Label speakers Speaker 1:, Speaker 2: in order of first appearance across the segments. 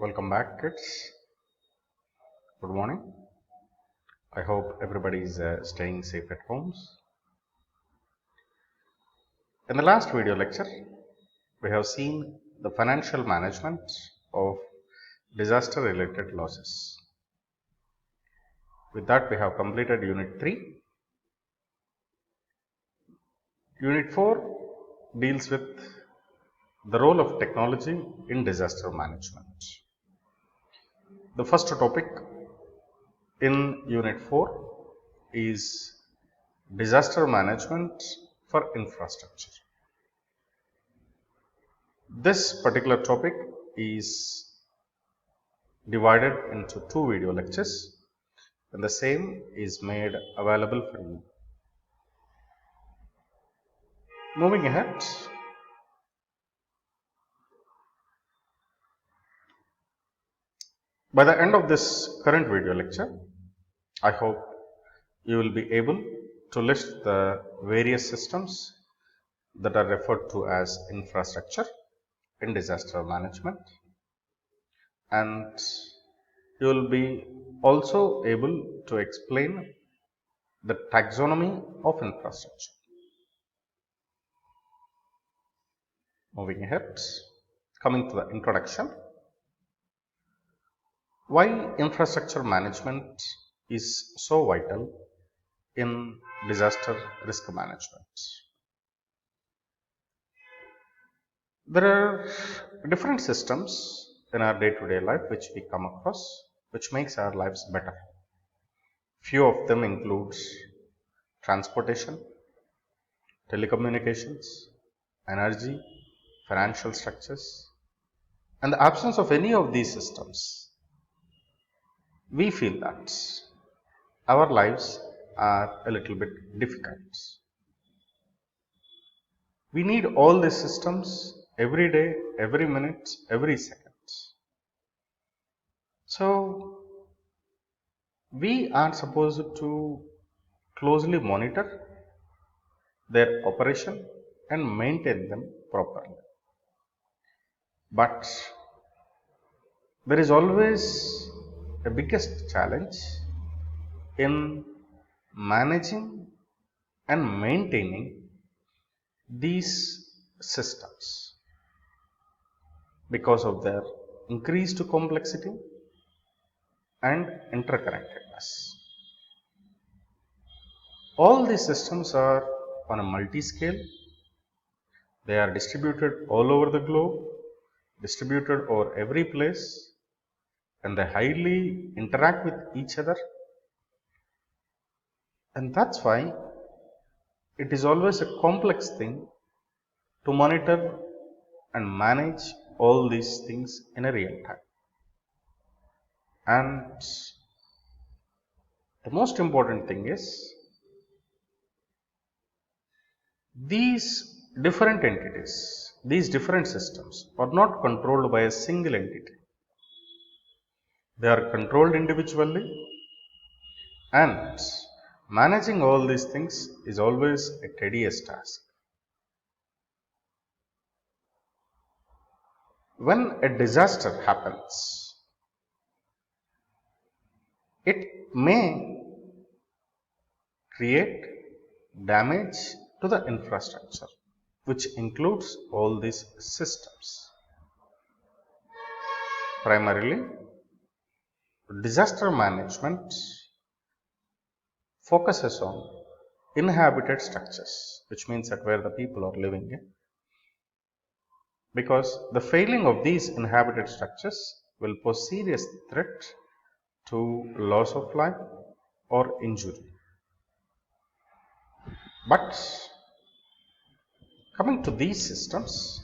Speaker 1: Welcome back, kids. Good morning. I hope everybody is staying safe at homes. In the last video lecture, we have seen the financial management of disaster related losses. With that, we have completed Unit 3. Unit 4 deals with the role of technology in disaster management. The first topic in Unit 4 is disaster management for infrastructure. This particular topic is divided into 2 video lectures and the same is made available for you. Moving ahead, by the end of this current video lecture, I hope you will be able to list the various systems that are referred to as infrastructure in disaster management, and you will be also able to explain the taxonomy of infrastructure. Moving ahead, coming to the introduction. Why infrastructure management is so vital in disaster risk management? There are different systems in our day-to-day life which we come across, which makes our lives better. Few of them include transportation, telecommunications, energy, financial structures. And the absence of any of these systems, we feel that our lives are a little bit difficult. We need all these systems every day, every minute, every second. So, we are supposed to closely monitor their operation and maintain them properly. But there is always a biggest challenge in managing and maintaining these systems because of their increased complexity and interconnectedness. All these systems are on a multi-scale. They are distributed all over the globe, distributed over every place, and they highly interact with each other. And that's why it is always a complex thing to monitor and manage all these things in a real time. And the most important thing is these different entities, these different systems are not controlled by a single entity. They are controlled individually, and managing all these things is always a tedious task. When a disaster happens, it may create damage to the infrastructure, which includes all these systems. Primarily, disaster management focuses on inhabited structures, which means that where the people are living in, because the failing of these inhabited structures will pose serious threat to loss of life or injury. But coming to these systems,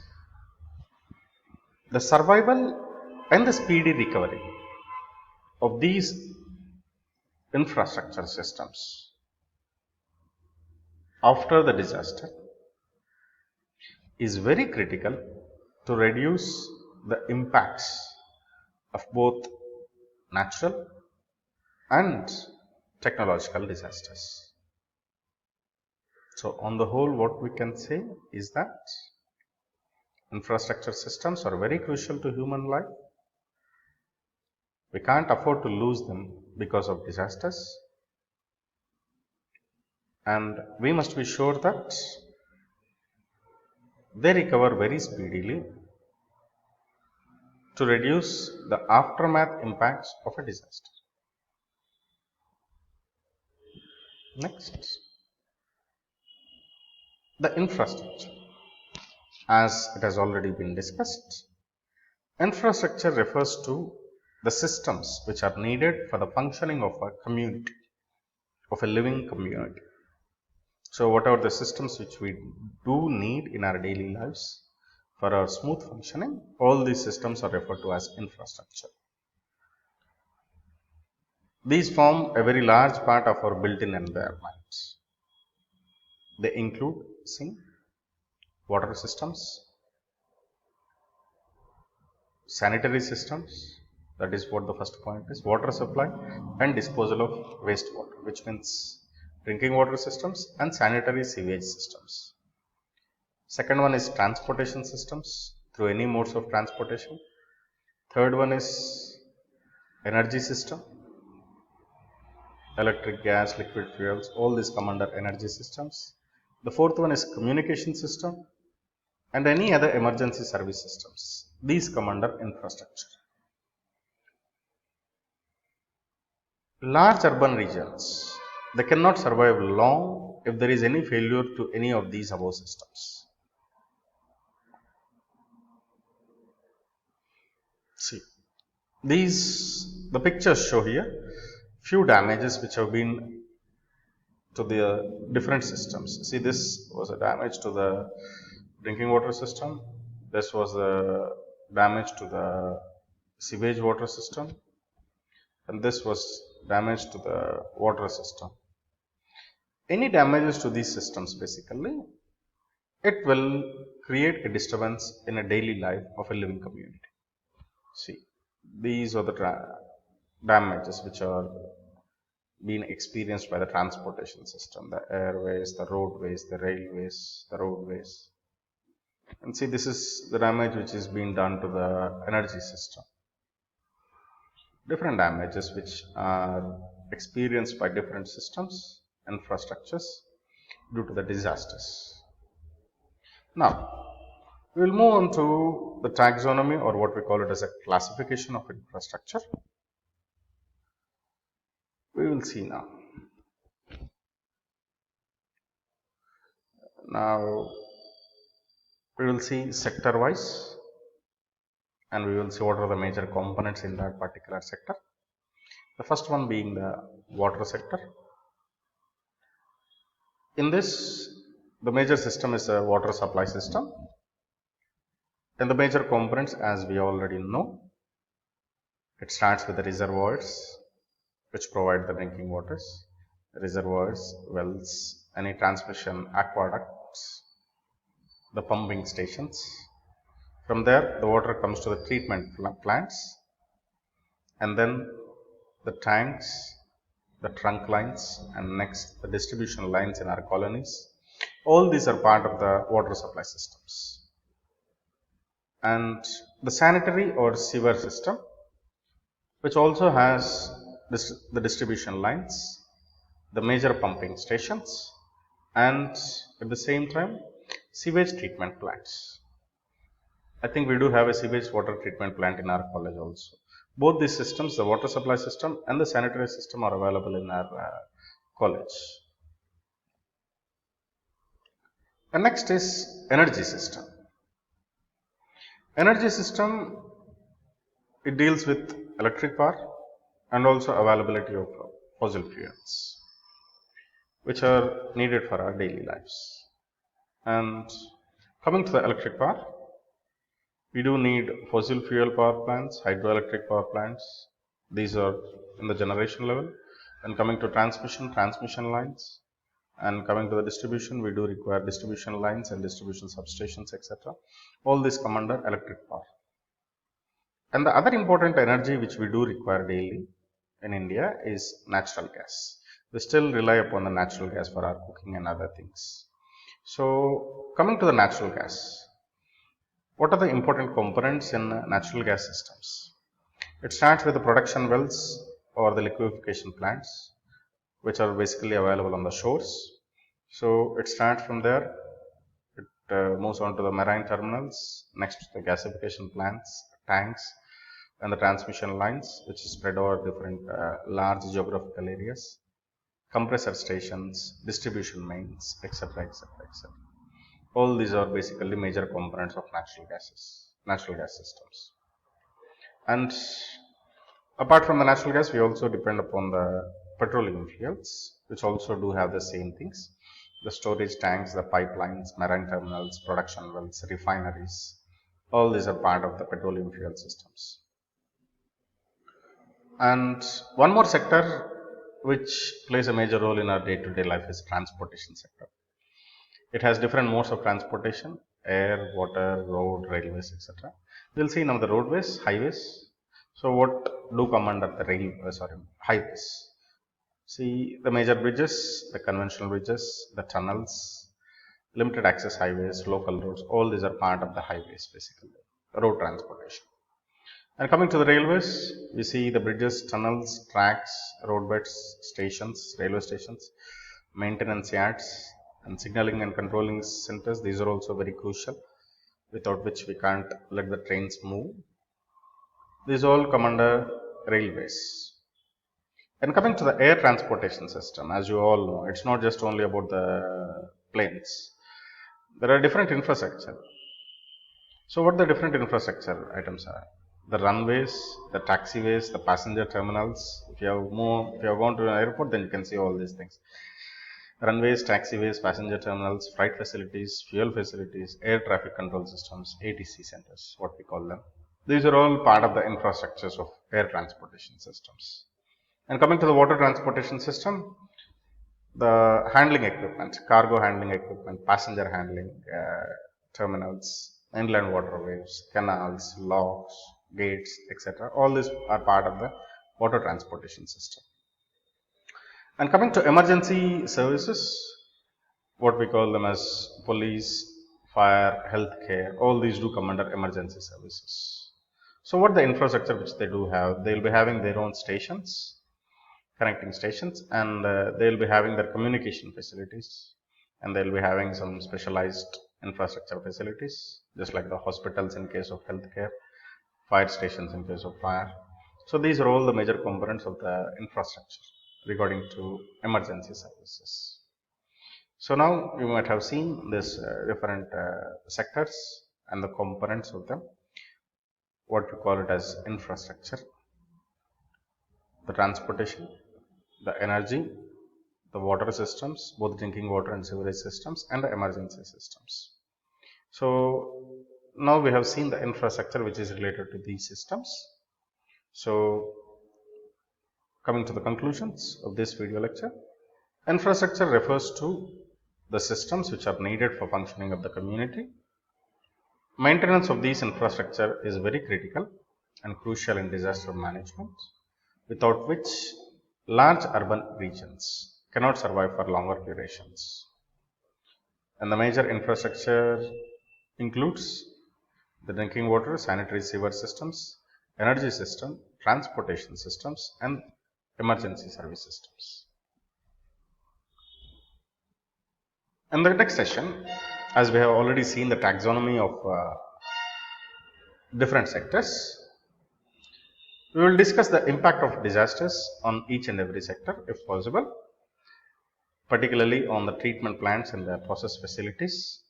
Speaker 1: the survival and the speedy recovery of these infrastructure systems after the disaster is very critical to reduce the impacts of both natural and technological disasters. So, on the whole, what we can say is that infrastructure systems are very crucial to human life, We can't afford to lose them because of disasters, and we must be sure that they recover very speedily to reduce the aftermath impacts of a disaster. Next, the infrastructure. As it has already been discussed, infrastructure refers to the systems which are needed for the functioning of a community, of a living community. So, whatever the systems which we do need in our daily lives for our smooth functioning, all these systems are referred to as infrastructure. These form a very large part of our built-in environment. They include water systems, sanitary systems, that is what the first point is, water supply and disposal of wastewater, which means drinking water systems and sanitary sewage systems. Second one is transportation systems through any modes of transportation. Third one is energy system, electric, gas, liquid fuels, all these come under energy systems. The fourth one is communication system and any other emergency service systems. These come under infrastructure. Large urban regions, they cannot survive long if there is any failure to any of these above systems. See, the pictures show here few damages which have been to the different systems. See, this was a damage to the drinking water system. This was a damage to the sewage water system, and this was damage to the water system. Any damages to these systems, basically, it will create a disturbance in a daily life of a living community. See, these are the damages which are being experienced by the transportation system, the airways, the roadways, the railways, the roadways. And see, this is the damage which is being done to the energy system. Different damages which are experienced by different systems, infrastructures due to the disasters. Now, we will move on to the taxonomy, or what we call it as a classification of infrastructure. We will see now. Now, we will see sector wise, and we will see what are the major components in that particular sector. The first one being the water sector. In this, the major system is a water supply system. And the major components, as we already know, it starts with the reservoirs, which provide the drinking waters, reservoirs, wells, any transmission aqueducts, the pumping stations. From there, the water comes to the treatment plants, and then the tanks, the trunk lines, and next the distribution lines in our colonies. All these are part of the water supply systems. And the sanitary or sewer system, which also has the distribution lines, the major pumping stations, and at the same time sewage treatment plants. I think we do have a sewage water treatment plant in our college also. Both these systems, the water supply system and the sanitary system, are available in our college. And next is energy system. Energy system, it deals with electric power and also availability of fossil fuels, which are needed for our daily lives. And coming to the electric power, we do need fossil fuel power plants, hydroelectric power plants. These are in the generation level. And coming to transmission lines. And coming to the distribution, we do require distribution lines and distribution substations, etc. All these come under electric power. And the other important energy which we do require daily in India is natural gas. We still rely upon the natural gas for our cooking and other things. So, coming to the natural gas, what are the important components in natural gas systems? It starts with the production wells or the liquefaction plants, which are basically available on the shores. So it starts from there. It moves on to the marine terminals, next to the gasification plants, tanks, and the transmission lines, which is spread over different large geographical areas, compressor stations, distribution mains, etc., etc., etc. All these are basically major components of natural gas systems. And apart from the natural gas, we also depend upon the petroleum fuels, which also do have the same things. The storage tanks, the pipelines, marine terminals, production wells, refineries, all these are part of the petroleum fuel systems. And one more sector which plays a major role in our day-to-day life is transportation sector. It has different modes of transportation: air, water, road, railways, etc. We'll see now the roadways, highways. So what do come under the highways? See the major bridges, the conventional bridges, the tunnels, limited access highways, local roads, all these are part of the highways, basically, road transportation. And coming to the railways, we see the bridges, tunnels, tracks, roadbeds, stations, railway stations, maintenance yards, and signaling and controlling centers. These are also very crucial, without which we can't let the trains move. These all come under railways. And coming to the air transportation system, as you all know, it's not just only about the planes. There are different infrastructure. So what the different infrastructure items are? The runways, the taxiways, the passenger terminals. If you have gone to an airport, then you can see all these things. Runways, taxiways, passenger terminals, flight facilities, fuel facilities, air traffic control systems, ATC centers, what we call them. These are all part of the infrastructures of air transportation systems. And coming to the water transportation system, the handling equipment, cargo handling equipment, passenger handling terminals, inland waterways, canals, locks, gates, etc. All these are part of the water transportation system. And coming to emergency services, what we call them as police, fire, healthcare, all these do come under emergency services. So what the infrastructure which they do have, they will be having their own stations, connecting stations, and they will be having their communication facilities, and they will be having some specialized infrastructure facilities, just like the hospitals in case of healthcare, fire stations in case of fire. So these are all the major components of the infrastructure regarding to emergency services. So now you might have seen this different sectors and the components of them, what we call it as infrastructure: the transportation, the energy, the water systems, both drinking water and sewerage systems, and the emergency systems. So now we have seen the infrastructure which is related to these systems. So coming to the conclusions of this video lecture, infrastructure refers to the systems which are needed for functioning of the community. Maintenance of these infrastructure is very critical and crucial in disaster management, without which large urban regions cannot survive for longer durations. And the major infrastructure includes the drinking water, sanitary sewer systems, energy system, transportation systems, and emergency service systems. In the next session, as we have already seen the taxonomy of different sectors, we will discuss the impact of disasters on each and every sector if possible, particularly on the treatment plants and the process facilities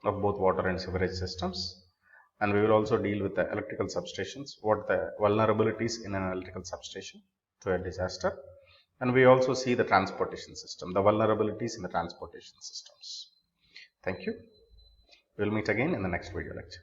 Speaker 1: of both water and sewerage systems. And we will also deal with the electrical substations, what the vulnerabilities in an electrical substation to a disaster. And we also see the transportation system, the vulnerabilities in the transportation systems. Thank you. We will meet again in the next video lecture.